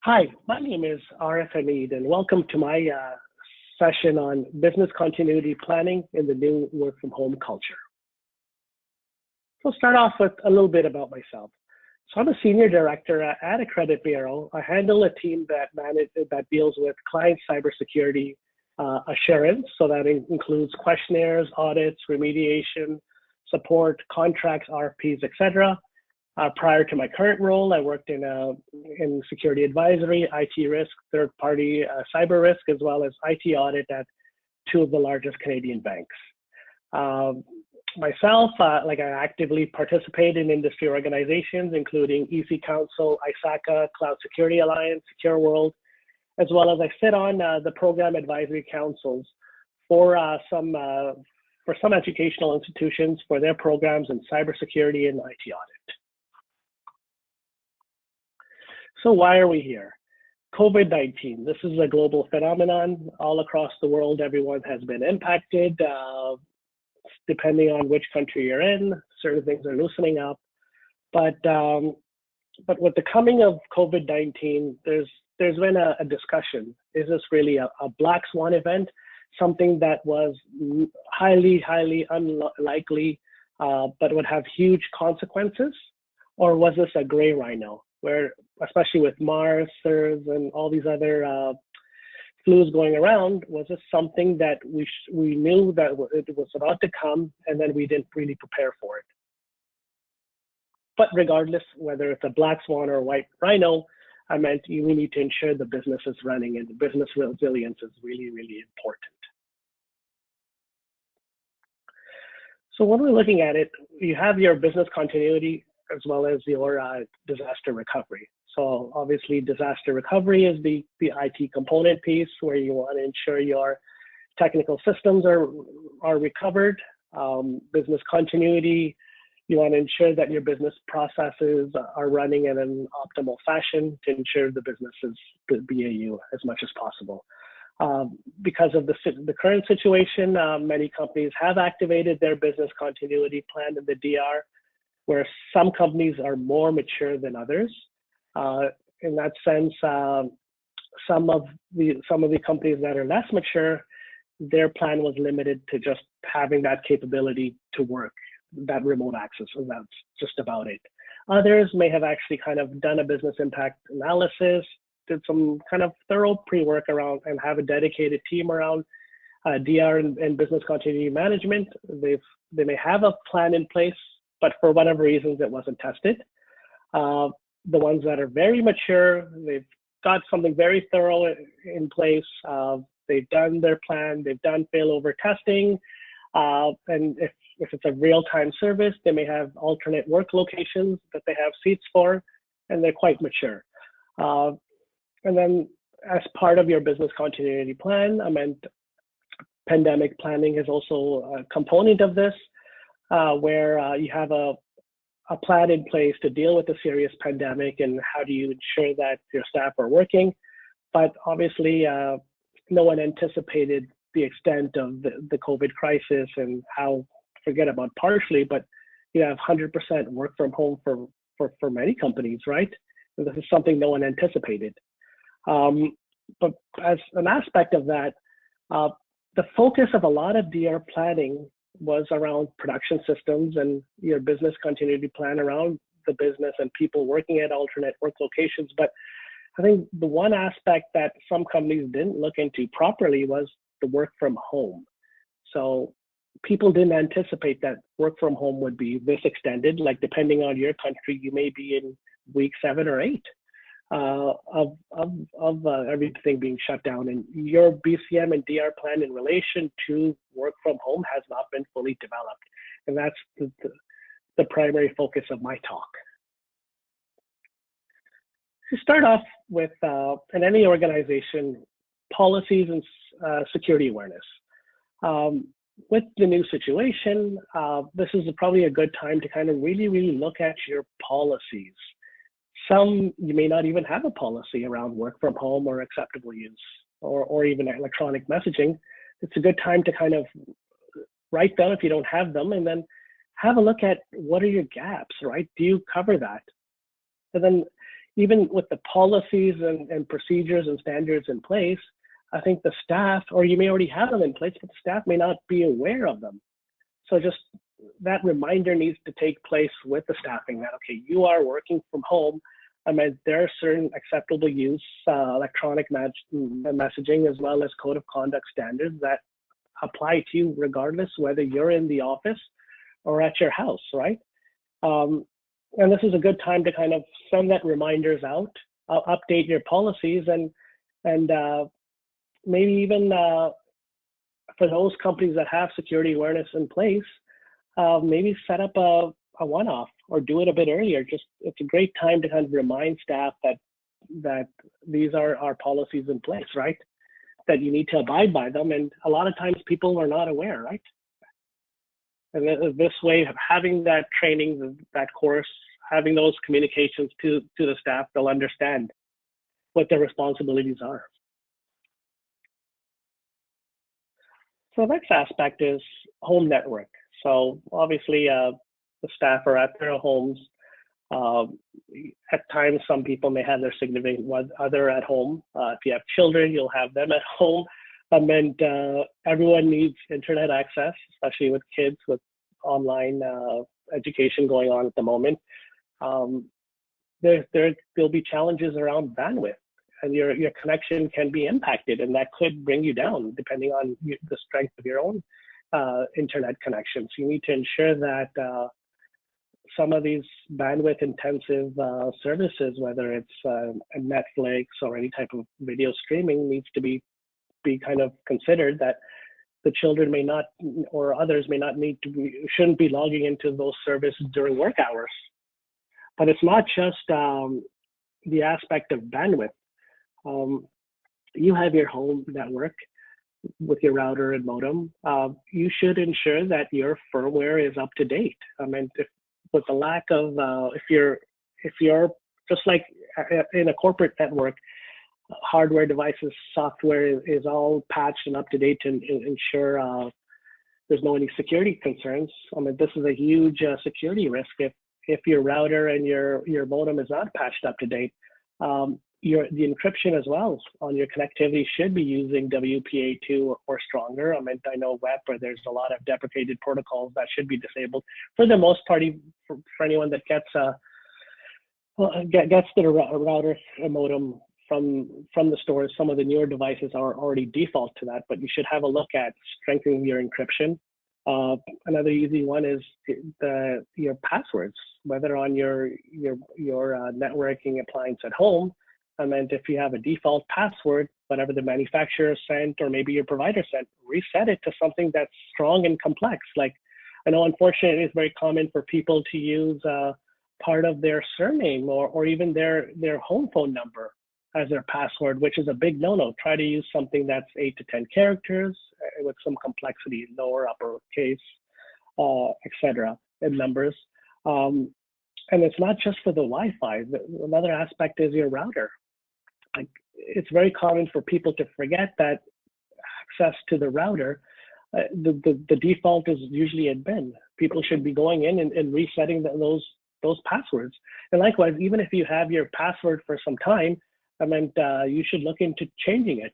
Hi, my name is Arif Hameed, and welcome to my session on business continuity planning in the new work from home culture. So I'll start off with a little bit about myself. So I'm a senior director at a credit bureau. I handle a team that deals with client cybersecurity assurance. So that includes questionnaires, audits, remediation, support, contracts, RFPs, etc. Prior to my current role, I worked in security advisory, IT risk, third-party cyber risk, as well as IT audit at two of the largest Canadian banks. Myself, I actively participate in industry organizations, including EC Council, ISACA, Cloud Security Alliance, Secure World, as well as I sit on the program advisory councils for some educational institutions for their programs in cybersecurity and IT audit. So why are we here? COVID-19, this is a global phenomenon. All across the world, everyone has been impacted. Depending on which country you're in, certain things are loosening up. But with the coming of COVID-19, there's been a discussion. Is this really a black swan event? Something that was highly unlikely, but would have huge consequences? Or was this a gray rhino, where, especially with MARS, SARS, and all these other flus going around, was this something that we knew that it was about to come, and then we didn't really prepare for it? But regardless, whether it's a black swan or a white rhino, we need to ensure the business is running, and the business resilience is really important. So when we're looking at it, you have your business continuity as well as your disaster recovery. So obviously disaster recovery is the IT component piece, where you want to ensure your technical systems are recovered. Business continuity, you want to ensure that your business processes are running in an optimal fashion to ensure the business is BAU as much as possible. Because of the current situation, many companies have activated their business continuity plan in the DR, where some companies are more mature than others. In that sense, some of the companies that are less mature, their plan was limited to just having that capability to work, that remote access, and that's just about it. Others may have actually kind of done a business impact analysis, did some kind of thorough pre-work around, and have a dedicated team around DR and business continuity management. They may have a plan in place, but for whatever reasons, it wasn't tested. The ones that are very mature, they've got something very thorough in place. They've done their plan, they've done failover testing, and if it's a real-time service, they may have alternate work locations that they have seats for, and they're quite mature. And then as part of your business continuity plan, pandemic planning is also a component of this, where you have a plan in place to deal with a serious pandemic, and how do you ensure that your staff are working. But obviously, no one anticipated the extent of the COVID crisis, and how, forget about partially, but you have 100% work from home for many companies, right? And this is something no one anticipated. But as an aspect of that, the focus of a lot of DR planning was around production systems and your business continuity plan around the business and people working at alternate work locations. But I think the one aspect that some companies didn't look into properly was the work from home. So people didn't anticipate that work from home would be this extended. Like, depending on your country, you may be in week 7 or 8 of everything being shut down, and your BCM and DR plan in relation to work from home has not been fully developed. And that's the primary focus of my talk. To start off with, in any organization, policies and security awareness. With the new situation, this is probably a good time to kind of really look at your policies. Some, you may not even have a policy around work from home or acceptable use, or even electronic messaging. It's a good time to kind of write them if you don't have them, and then have a look at what are your gaps, right? Do you cover that? And then even with the policies and procedures and standards in place, I think the staff, or you may already have them in place, but the staff may not be aware of them. So just that reminder needs to take place with the staffing that, okay, you are working from home. I mean, there are certain acceptable use electronic messaging as well as code of conduct standards that apply to you regardless whether you're in the office or at your house, right? And this is a good time to kind of send that reminders out, update your policies, and maybe even for those companies that have security awareness in place, maybe set up a one-off or do it a bit earlier. Just it's a great time to kind of remind staff that these are our policies in place, right? That you need to abide by them. And a lot of times people are not aware, right? And this way of having that training, that course, having those communications to the staff, they'll understand what their responsibilities are. So the next aspect is home network. So obviously the staff are at their homes. At times, some people may have their significant other at home. If you have children, you'll have them at home. And everyone needs internet access, especially with kids with online education going on at the moment. There'll be challenges around bandwidth, and your connection can be impacted, and that could bring you down depending on the strength of your own internet connection. So you need to ensure that some of these bandwidth intensive services, whether it's a Netflix or any type of video streaming, needs to be kind of considered, that the children may not, or others may not shouldn't be logging into those services during work hours. But it's not just the aspect of bandwidth. You have your home network with your router and modem. You should ensure that your firmware is up to date. I mean, with the lack of, if you're just like in a corporate network, hardware devices, software is all patched and up to date to ensure there's no any security concerns. I mean, this is a huge security risk if your router and your modem is not patched up to date. The encryption as well on your connectivity should be using WPA2 or stronger. I mean, I know web, where there's a lot of deprecated protocols that should be disabled. For the most part, for anyone that gets the router and modem from the stores, some of the newer devices are already default to that, but you should have a look at strengthening your encryption. Another easy one is your passwords, whether on your networking appliance at home. I meant if you have a default password, whatever the manufacturer sent or maybe your provider sent, reset it to something that's strong and complex. Like, I know unfortunately it's very common for people to use part of their surname or even their home phone number as their password, which is a big no-no. Try to use something that's 8 to 10 characters with some complexity, lower, uppercase, etc. in numbers. And it's not just for the Wi-Fi. Another aspect is your router. Like, it's very common for people to forget that access to the router, the default is usually admin. People should be going in and resetting those passwords. And likewise, even if you have your password for some time, I meant you should look into changing it.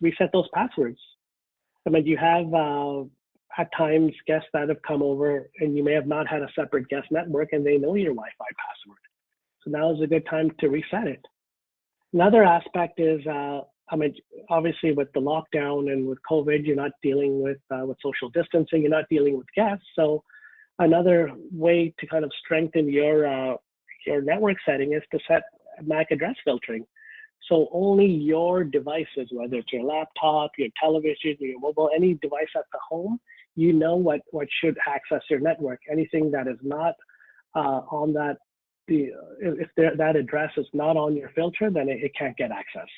Reset those passwords. I mean, you have at times guests that have come over and you may have not had a separate guest network and they know your Wi-Fi password. So now is a good time to reset it. Another aspect is, I mean, obviously with the lockdown and with COVID, you're not dealing with social distancing, you're not dealing with guests. So another way to kind of strengthen your network setting is to set MAC address filtering. So only your devices, whether it's your laptop, your television, your mobile, any device at the home, you know what should access your network. Anything that is not on that, if that address is not on your filter, then it can't get access.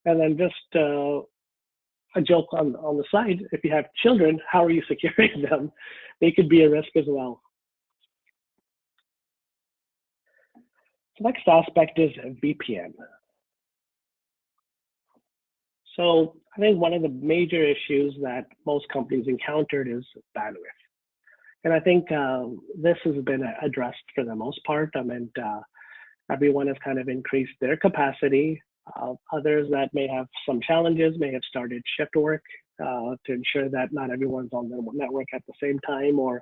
And then just a joke on the side, if you have children, how are you securing them? They could be a risk as well. The next aspect is VPN. So I think one of the major issues that most companies encountered is bandwidth. And I think this has been addressed for the most part. I mean, Everyone has kind of increased their capacity. Others that may have some challenges may have started shift work to ensure that not everyone's on the network at the same time, or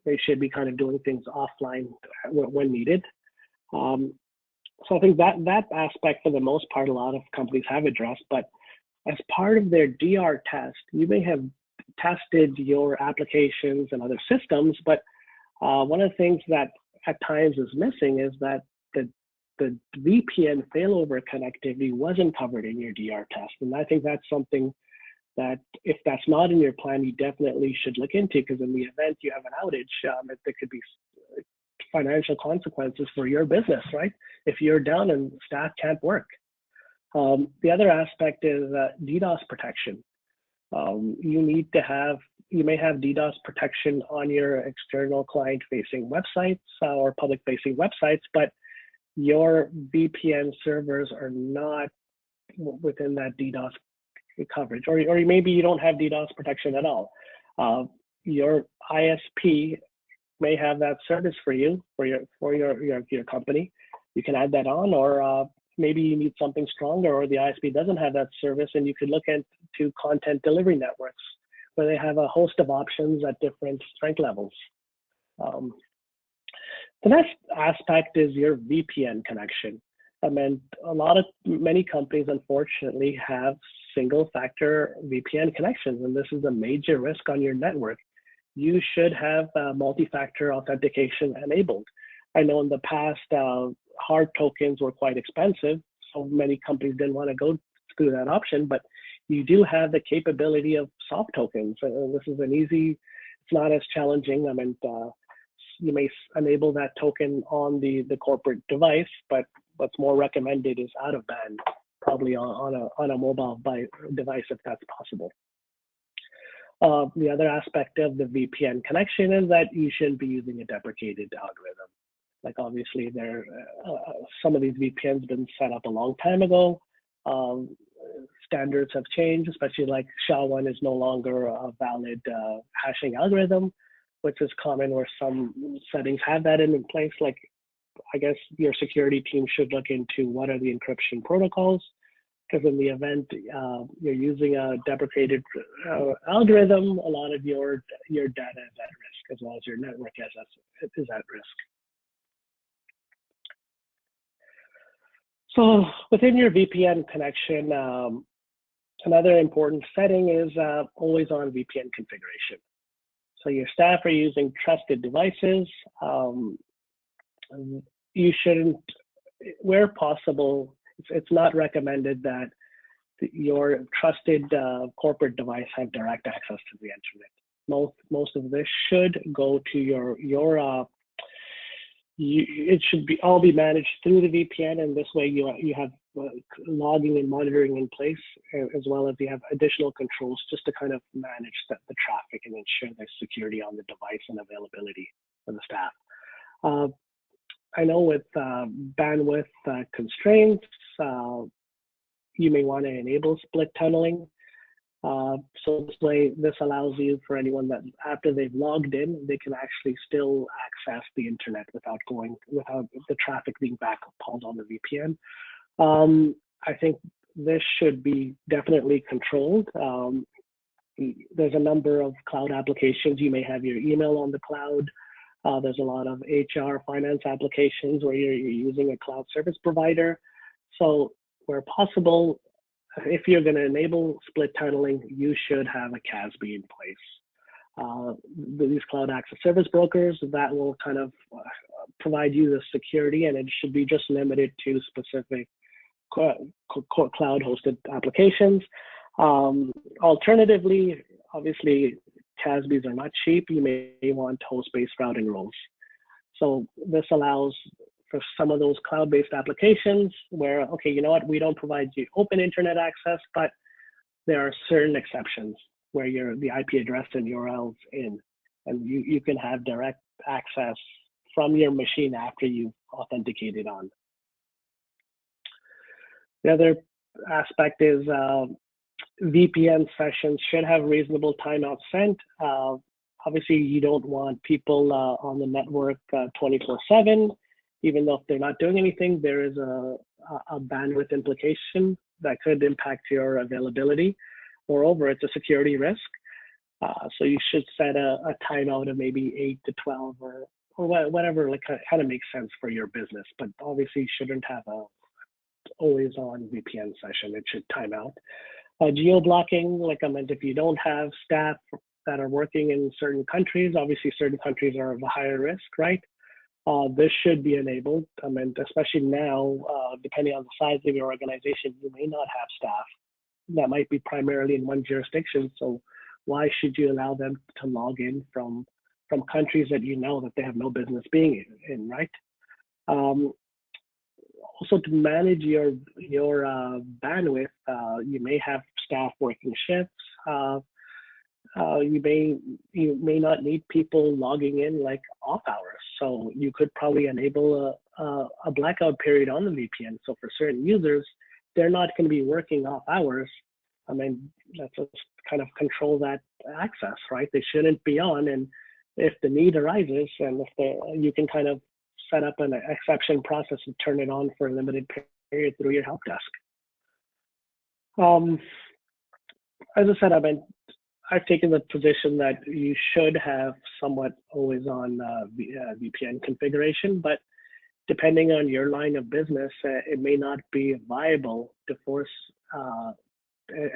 they should be kind of doing things offline when needed. So I think that aspect, for the most part, a lot of companies have addressed. But as part of their DR test, you may have tested your applications and other systems, but one of the things that at times is missing is that the VPN failover connectivity wasn't covered in your DR test. And I think that's something that, if that's not in your plan, you definitely should look into, because in the event you have an outage, there could be financial consequences for your business, right? If you're down and staff can't work. The other aspect is DDoS protection. You may have DDoS protection on your external client-facing websites or public-facing websites, but your VPN servers are not within that DDoS coverage, or maybe you don't have DDoS protection at all. Your ISP may have that service for you, for your company. You can add that on, or maybe you need something stronger, or the ISP doesn't have that service, and you could look into content delivery networks where they have a host of options at different strength levels. The next aspect is your VPN connection. I mean, many companies, unfortunately, have single-factor VPN connections, and this is a major risk on your network. You should have multi-factor authentication enabled. I know in the past, hard tokens were quite expensive, so many companies didn't want to go through that option, but you do have the capability of soft tokens. This is it's not as challenging. I mean, you may enable that token on the corporate device, but what's more recommended is out of band, probably on a mobile device if that's possible. The other aspect of the VPN connection is that you shouldn't be using a deprecated algorithm. Like, obviously, some of these VPNs been set up a long time ago. Standards have changed, especially like SHA-1 is no longer a valid hashing algorithm, which is common where some settings have that in place. Like, I guess your security team should look into what are the encryption protocols, because in the event you're using a deprecated algorithm, a lot of your data is at risk, as well as your network is at risk. So within your VPN connection, another important setting is always on VPN configuration. So your staff are using trusted devices. You shouldn't, where possible, it's not recommended that your trusted corporate device have direct access to the internet. Most of this should go to it should all be managed through the VPN, and this way you have logging and monitoring in place, as well as you have additional controls just to kind of manage the traffic and ensure there's security on the device and availability for the staff. I know with bandwidth constraints, you may want to enable split tunneling. So this way, this allows you, for anyone that after they've logged in, they can actually still access the internet without the traffic being backhauled on the VPN. I think this should be definitely controlled. There's a number of cloud applications. You may have your email on the cloud. There's a lot of HR, finance applications where you're using a cloud service provider. So where possible, if you're going to enable split tunneling, you should have a CASB in place. These cloud access service brokers, that will kind of provide you the security, and it should be just limited to specific cloud hosted applications. Alternatively, obviously, CASBs are not cheap. You may want host-based routing rules. So this allows for some of those cloud-based applications where, okay, you know what, we don't provide you open internet access, but there are certain exceptions where the IP address and URLs in, and you can have direct access from your machine after you've authenticated on. The other aspect is VPN sessions should have reasonable timeout sent. Obviously, you don't want people on the network 24/7. even though if they're not doing anything, there is a bandwidth implication that could impact your availability. Moreover, it's a security risk. So you should set a timeout of maybe 8 to 12 or whatever, like kind of makes sense for your business. But obviously, you shouldn't have a always on VPN session. It should time out. Geo blocking, like I meant, if you don't have staff that are working in certain countries, obviously certain countries are of a higher risk, right? This should be enabled. I mean, especially now, depending on the size of your organization, you may not have staff that might be primarily in one jurisdiction. So why should you allow them to log in from countries that you know that they have no business being in, right? Also, to manage your bandwidth, you may have staff working shifts. You may not need people logging in like off hours. So you could probably enable a blackout period on the VPN. So for certain users, they're not going to be working off hours. I mean, let's just kind of control that access, right? They shouldn't be on, and if the need arises, and you can kind of set up an exception process and turn it on for a limited period through your help desk. As I said, I've taken the position that you should have somewhat always on VPN configuration, but depending on your line of business, it may not be viable to force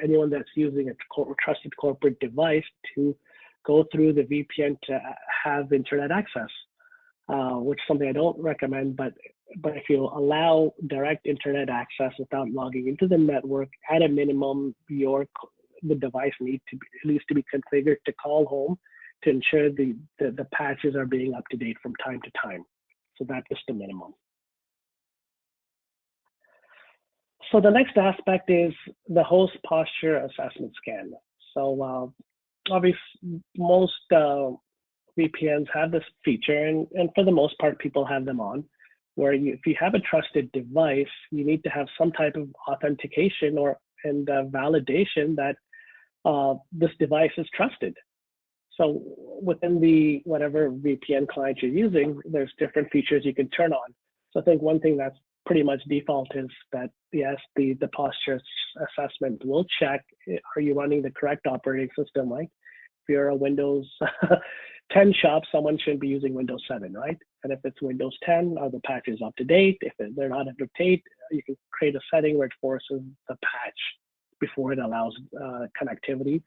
anyone that's using a trusted corporate device to go through the VPN to have internet access, which is something I don't recommend. But if you allow direct internet access without logging into the network, at a minimum, the device needs to be configured to call home to ensure the patches are being up to date from time to time. So that is the minimum. So the next aspect is the host posture assessment scan. So obviously, most VPNs have this feature, and for the most part, people have them on, where if you have a trusted device, you need to have some type of authentication and validation that this device is trusted. So within the whatever VPN client you're using, there's different features you can turn on. So I think one thing that's pretty much default is that, yes, the posture assessment will check, are you running the correct operating system, right? If you're a Windows 10 shop, someone shouldn't be using Windows 7, right? And if it's Windows 10, are the patches up to date? If they're not up to date, you can create a setting where it forces the patch before it allows connectivity.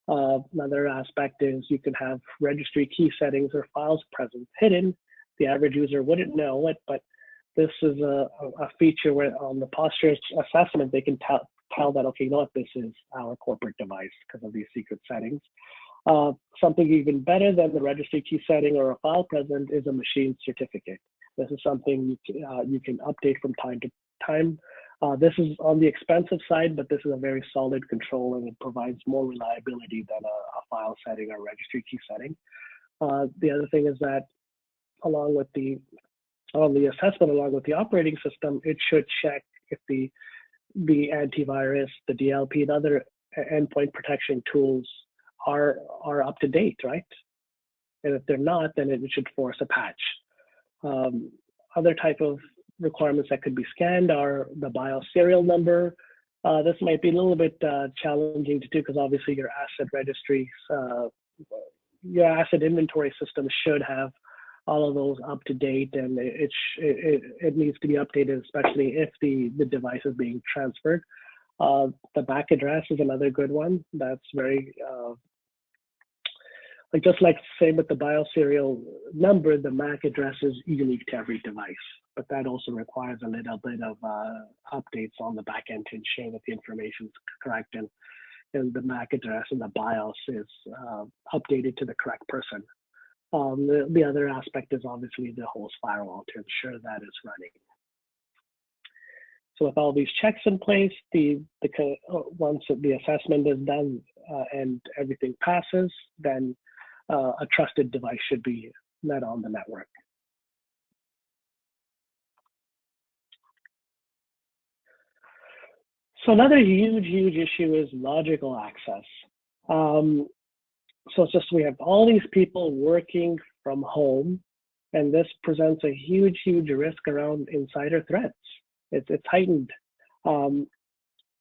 Another aspect is you can have registry key settings or files present hidden. The average user wouldn't know it, but this is a feature where on the posture assessment, they can tell that, okay, you know what, this is our corporate device because of these secret settings. Something even better than the registry key setting or a file present is a machine certificate. This is something you can update from time to time. This is on the expensive side, but this is a very solid control, and it provides more reliability than a file setting or registry key setting. The other thing is that along with the assessment, along with the operating system, it should check if the antivirus, the DLP, and other endpoint protection tools are up to date, right? And if they're not, then it should force a patch. Other type of requirements that could be scanned are the BIOS serial number. This might be a little bit challenging to do because obviously your asset registries, your asset inventory system should have all of those up to date, and it needs to be updated, especially if the device is being transferred. The MAC address is another good one. That's very just like same with the BIOS serial number, the MAC address is unique to every device, but that also requires a little bit of updates on the back end to ensure that the information is correct and the MAC address and the BIOS is updated to the correct person. The other aspect is obviously the host firewall to ensure that is running. So with all these checks in place, once the assessment is done and everything passes, then a trusted device should be let on the network. So another huge issue is logical access. So it's just we have all these people working from home, And this presents a huge, huge risk around insider threats. It's heightened. Um,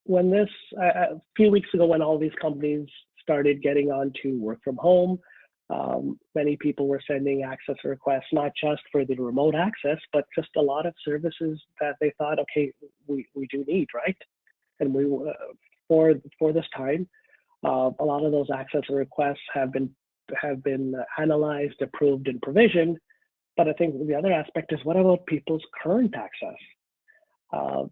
when this, a few weeks ago, when all these companies started getting on to work from home, many people were sending access requests, not just for the remote access, but just a lot of services that they thought, okay, we do need, right? And for this time, a lot of those access requests have been analyzed, approved, and provisioned. But I think the other aspect is, what about people's current access? Uh,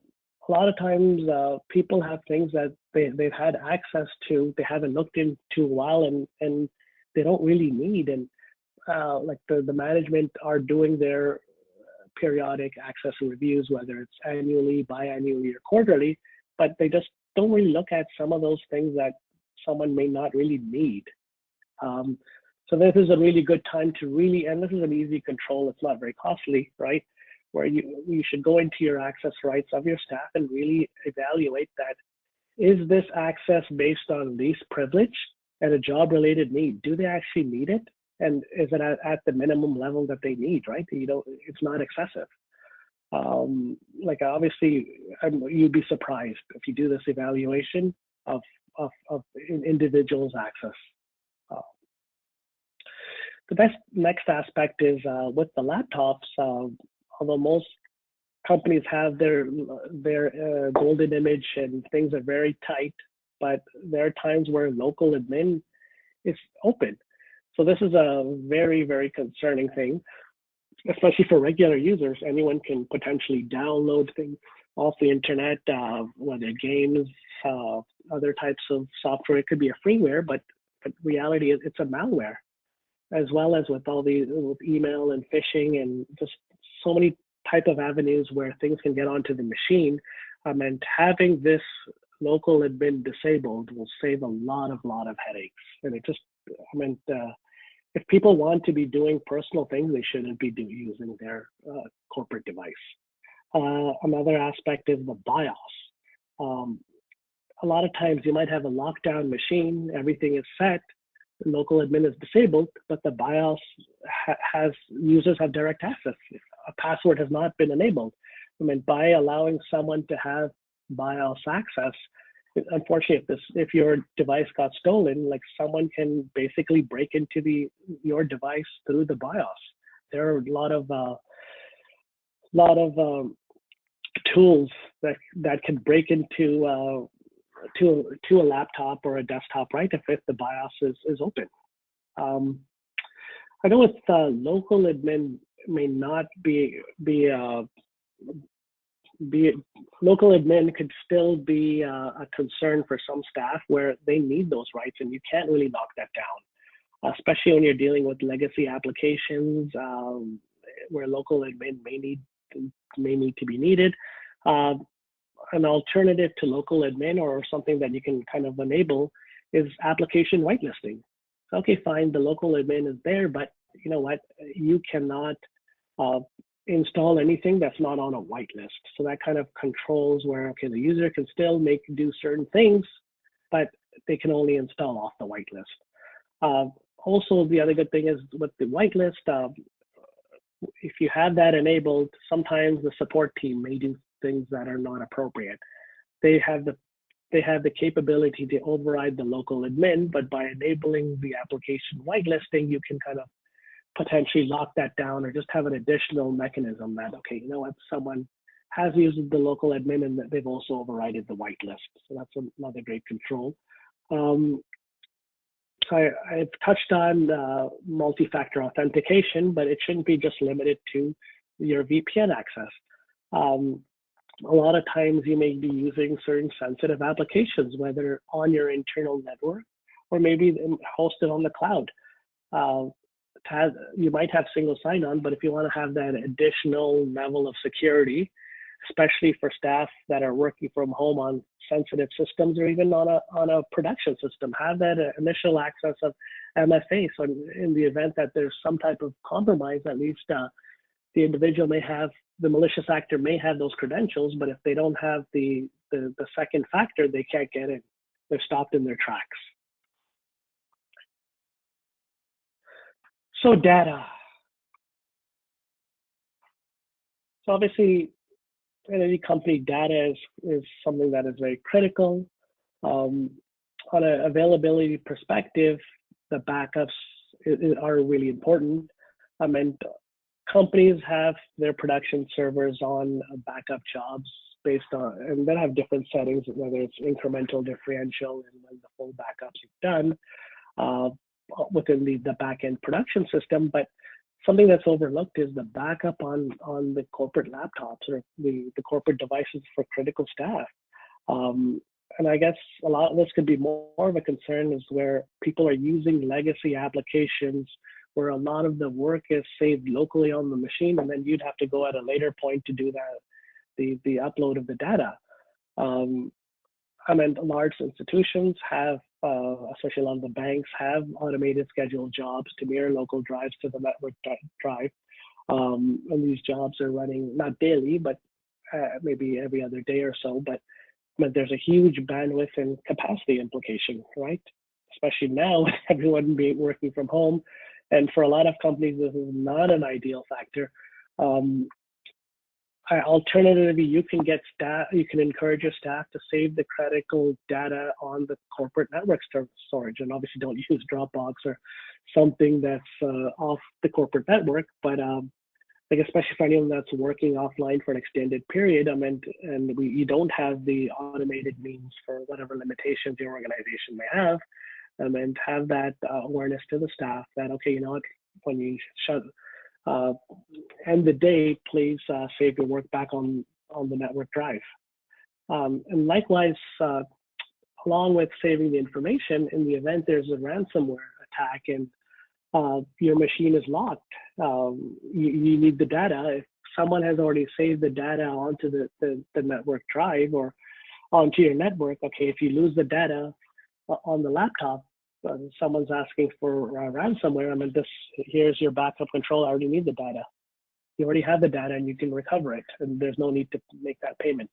a lot of times, people have things that they've had access to, they haven't looked into a while, and they don't really need. And like the management are doing their periodic access reviews, whether it's annually, biannually, or quarterly, but they just don't really look at some of those things that someone may not really need. Um, so this is a really good time to really, and this is an easy control. It's not very costly, right? Where you should go into your access rights of your staff and really evaluate that. Is this access based on least privilege and a job-related need? Do they actually need it? And is it at the minimum level that they need, right? It's not excessive. Like obviously, you'd be surprised if you do this evaluation of individuals' access. Uh, the best next aspect is with the laptops. Although most companies have their golden image and things are very tight, but there are times where local admin is open. So this is a very, very concerning thing, especially for regular users. Anyone can potentially download things off the internet, whether games, other types of software. It could be a freeware, but reality is it's a malware, as well as with with email and phishing and just so many type of avenues where things can get onto the machine. And having this local admin disabled will save a lot of headaches. And it just, if people want to be doing personal things, they shouldn't be using their corporate device. Another aspect is the BIOS. A lot of times you might have a lockdown machine, everything is set, local admin is disabled, but the BIOS has users have direct access. A password has not been enabled. By allowing someone to have BIOS access, unfortunately, if your device got stolen, like someone can basically break into your device through the BIOS. There are a lot of tools that can break into to a laptop or a desktop, right? If the BIOS is open. I know with local admin may not be local admin could still be a concern for some staff where they need those rights, and you can't really knock that down, especially when you're dealing with legacy applications where local admin may need to be needed. An alternative to local admin or something that you can kind of enable is application whitelisting. Okay, fine, the local admin is there, but you know what? You cannot install anything that's not on a whitelist. So that kind of controls where, okay, the user can still do certain things, but they can only install off the whitelist. Also, the other good thing is with the whitelist, if you have that enabled, sometimes the support team may do things that are not appropriate. They have the capability to override the local admin, but by enabling the application whitelisting, you can kind of potentially lock that down or just have an additional mechanism that, okay, you know what, someone has used the local admin and they've also overridden the whitelist. So that's another great control. I've touched on multi-factor authentication, but it shouldn't be just limited to your VPN access. A lot of times you may be using certain sensitive applications, whether on your internal network or maybe hosted on the cloud. You might have single sign-on, but if you want to have that additional level of security, especially for staff that are working from home on sensitive systems or even on a production system, have that initial access of MFA. So in the event that there's some type of compromise, at least the individual the malicious actor may have those credentials, but if they don't have the second factor, they can't get in. They're stopped in their tracks. So data. So obviously, in any company, data is something that is very critical. Um, on an availability perspective, the backups are really important. I mean, companies have their production servers on backup jobs based on, and they have different settings, whether it's incremental, differential, and when the full backups are done uh, within the back-end production system. But something that's overlooked is the backup on the corporate laptops or the corporate devices for critical staff. Um, and I guess a lot of this could be more of a concern is where people are using legacy applications where a lot of the work is saved locally on the machine, and then you'd have to go at a later point to do the upload of the data. Um, I mean, large institutions have, especially a lot of the banks, have automated scheduled jobs to mirror local drives to the network drive. And these jobs are running not daily, but maybe every other day or so. But there's a huge bandwidth and capacity implication, right? Especially now, everyone being working from home. And for a lot of companies, this is not an ideal factor. Um, Alternatively, you can get staff, you can encourage your staff to save the critical data on the corporate network storage, and obviously don't use Dropbox or something that's off the corporate network. But like especially for anyone that's working offline for an extended period, I mean, and you don't have the automated means for whatever limitations your organization may have, and have that awareness to the staff that okay, you know what, when you end the day, please save your work back on the network drive. And likewise, along with saving the information, in the event there's a ransomware attack and your machine is locked, you need the data. If someone has already saved the data onto the network drive or onto your network, okay, if you lose the data on the laptop, someone's asking for ransomware, I mean, here's your backup control. I already need the data. You already have the data and you can recover it, and there's no need to make that payment.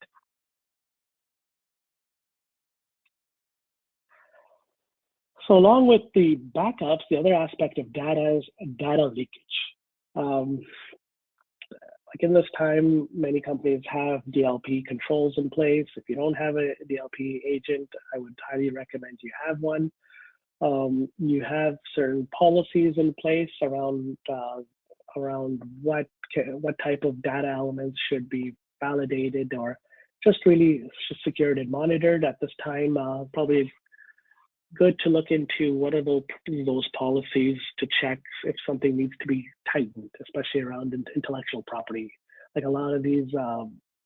So along with the backups, the other aspect of data is data leakage. Um, like in this time, many companies have DLP controls in place. If you don't have a DLP agent, I would highly recommend you have one. You have certain policies in place around what type of data elements should be validated or just really secured and monitored. At this time, probably good to look into what are those policies to check if something needs to be tightened, especially around intellectual property. Like a lot of these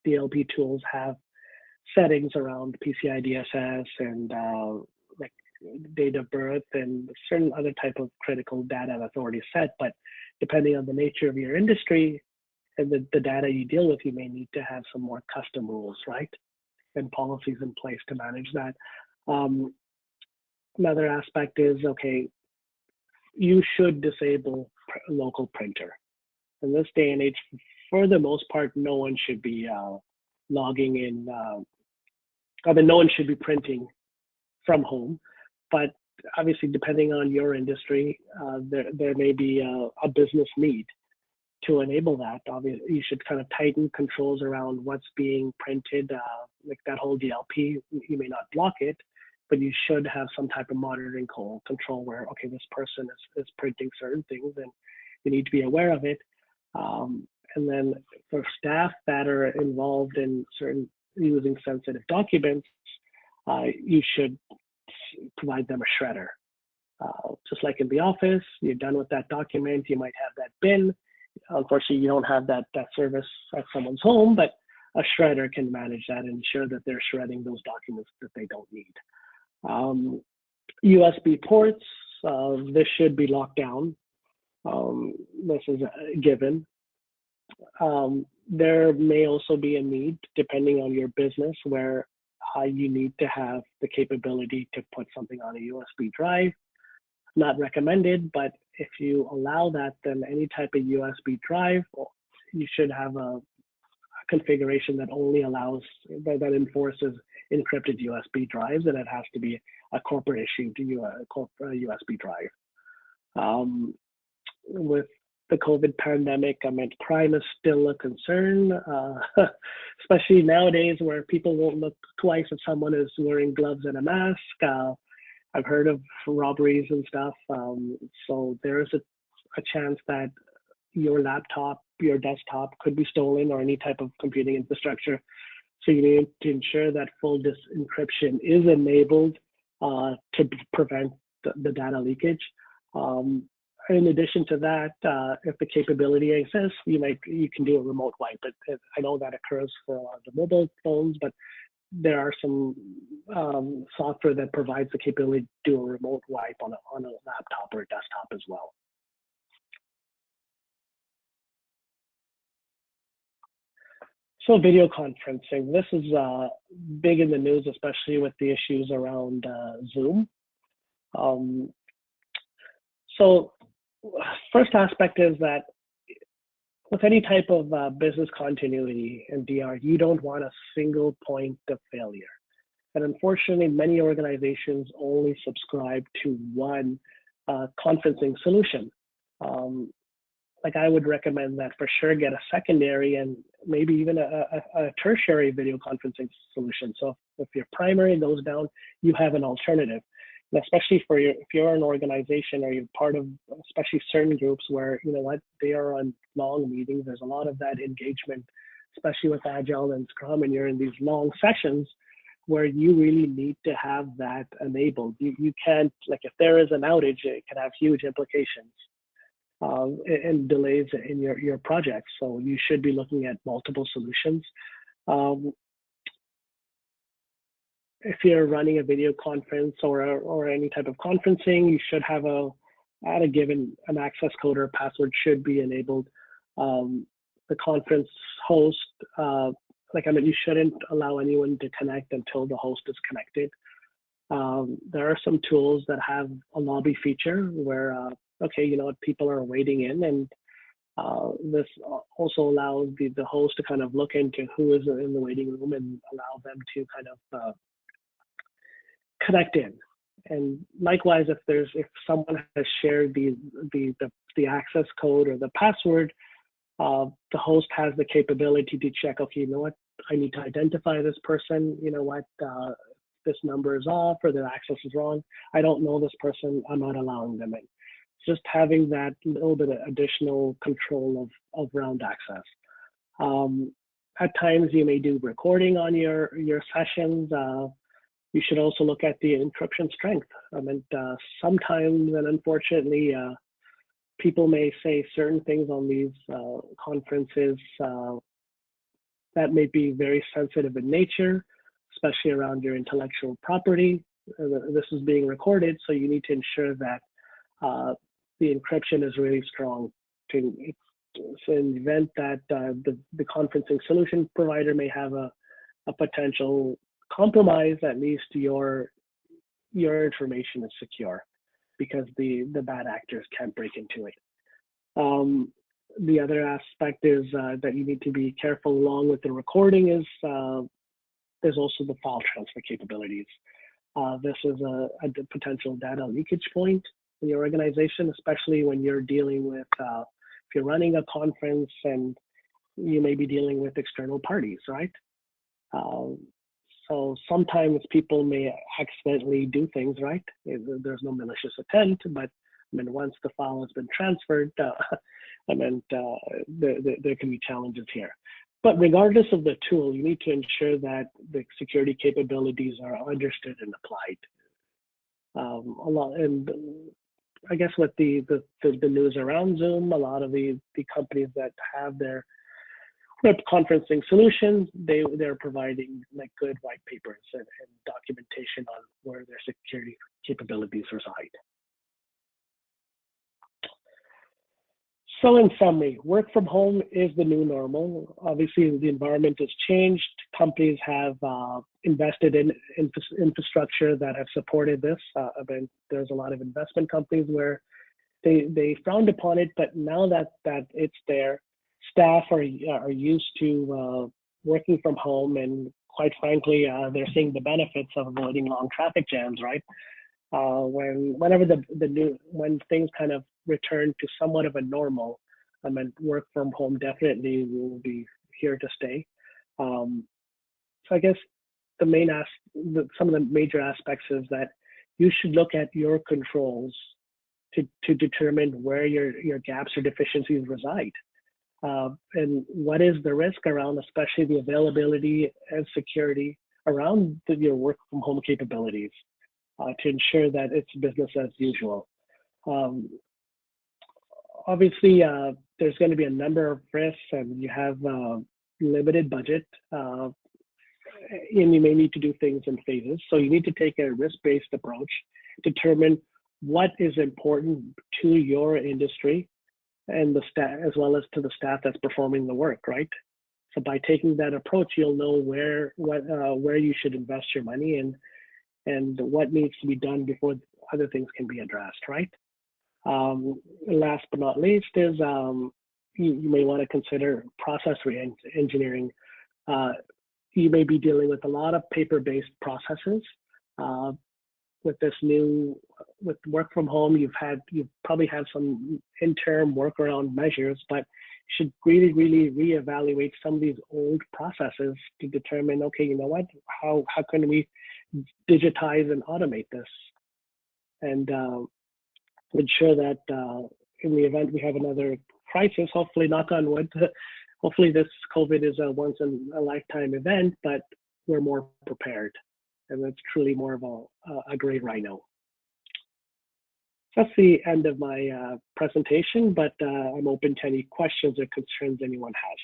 DLP tools have settings around PCI DSS and like date of birth and certain other type of critical data that's already set. But depending on the nature of your industry and the data you deal with, you may need to have some more custom rules, right? And policies in place to manage that. Another aspect is, okay, you should disable local printer. In this day and age, for the most part, no one should be logging in. I mean, no one should be printing from home, but obviously, depending on your industry, there may be a business need to enable that. Obviously, you should kind of tighten controls around what's being printed, like that whole DLP. You may not block it, but you should have some type of monitoring control where, okay, this person is printing certain things and you need to be aware of it. And then for staff that are involved in certain using sensitive documents, you should provide them a shredder. Just like in the office, you're done with that document, you might have that bin. Unfortunately, you don't have that service at someone's home, but a shredder can manage that and ensure that they're shredding those documents that they don't need. USB ports, this should be locked down. This is a given. There may also be a need, depending on your business, where you need to have the capability to put something on a USB drive. Not recommended, but if you allow that, then any type of USB drive, you should have a configuration that only allows, that enforces encrypted USB drives, and it has to be a corporate issued USB drive. With the COVID pandemic, I mean, crime is still a concern, especially nowadays where people won't look twice if someone is wearing gloves and a mask. I've heard of robberies and stuff. So there is a chance that your laptop, your desktop could be stolen or any type of computing infrastructure. So you need to ensure that full encryption is enabled to prevent the data leakage. In addition to that, if the capability exists, you can do a remote wipe. But I know that occurs for a lot of the mobile phones, but there are some software that provides the capability to do a remote wipe on a laptop or a desktop as well. So video conferencing, this is big in the news, especially with the issues around Zoom. So first aspect is that with any type of business continuity and DR, you don't want a single point of failure. And unfortunately, many organizations only subscribe to one conferencing solution. Like I would recommend that for sure get a secondary and maybe even a tertiary video conferencing solution. So if your primary goes down, you have an alternative. And especially if you're an organization or you're part of, especially certain groups where, you know what, they are on long meetings, there's a lot of that engagement, especially with Agile and Scrum, and you're in these long sessions where you really need to have that enabled. You can't, like if there is an outage, it can have huge implications and delays in your project. So you should be looking at multiple solutions. If you're running a video conference or any type of conferencing, you should have at a given an access code or password should be enabled. The conference host, you shouldn't allow anyone to connect until the host is connected. There are some tools that have a lobby feature where, okay, you know what, people are waiting in, and this also allows the host to kind of look into who is in the waiting room and allow them to kind of connect in. And likewise, if someone has shared the access code or the password, the host has the capability to check, okay, you know what, I need to identify this person, you know what, this number is off or their access is wrong. I don't know this person, I'm not allowing them in. Just having that little bit of additional control of round access. At times you may do recording on your sessions. You should also look at the encryption strength. I mean, sometimes, and unfortunately, people may say certain things on these conferences that may be very sensitive in nature, especially around your intellectual property. This is being recorded, so you need to ensure that the encryption is really strong. So in the event that the conferencing solution provider may have a potential compromise, at least your information is secure because the bad actors can't break into it. The other aspect is that you need to be careful along with the recording is there's also the file transfer capabilities. This is a potential data leakage point in your organization, especially when you're dealing with, if you're running a conference and you may be dealing with external parties, right? So sometimes people may accidentally do things, right? There's no malicious intent, but I mean, once the file has been transferred, there can be challenges here. But regardless of the tool, you need to ensure that the security capabilities are understood and applied. And I guess with the news around Zoom, a lot of the companies that have their web conferencing solutions, they're providing like good white papers and documentation on where their security capabilities reside. So in summary, work from home is the new normal. Obviously, the environment has changed. Companies have invested in infrastructure that have supported this. There's a lot of investment companies where they frowned upon it, but now that it's there, staff are used to working from home, and quite frankly, they're seeing the benefits of avoiding long traffic jams, right? When things kind of return to somewhat of a normal, I mean, work from home definitely will be here to stay. So I guess some of the major aspects is that you should look at your controls to determine where your gaps or deficiencies reside. And what is the risk around, especially the availability and security around your work from home capabilities to ensure that it's business as usual. Um, Obviously, there's going to be a number of risks, and you have limited budget, and you may need to do things in phases. So you need to take a risk-based approach, determine what is important to your industry and the staff, as well as to the staff that's performing the work, right? So by taking that approach, you'll know where you should invest your money and what needs to be done before other things can be addressed, right? Last but not least is you may want to consider process re-engineering. You may be dealing with a lot of paper-based processes. With work from home, you've probably had some interim workaround measures, but you should really reevaluate some of these old processes to determine, okay, you know what, how can we digitize and automate this, and ensure that in the event we have another crisis, hopefully, knock on wood, hopefully this COVID is a once in a lifetime event, but we're more prepared. And it's truly more of a great rhino. That's the end of my presentation, but I'm open to any questions or concerns anyone has.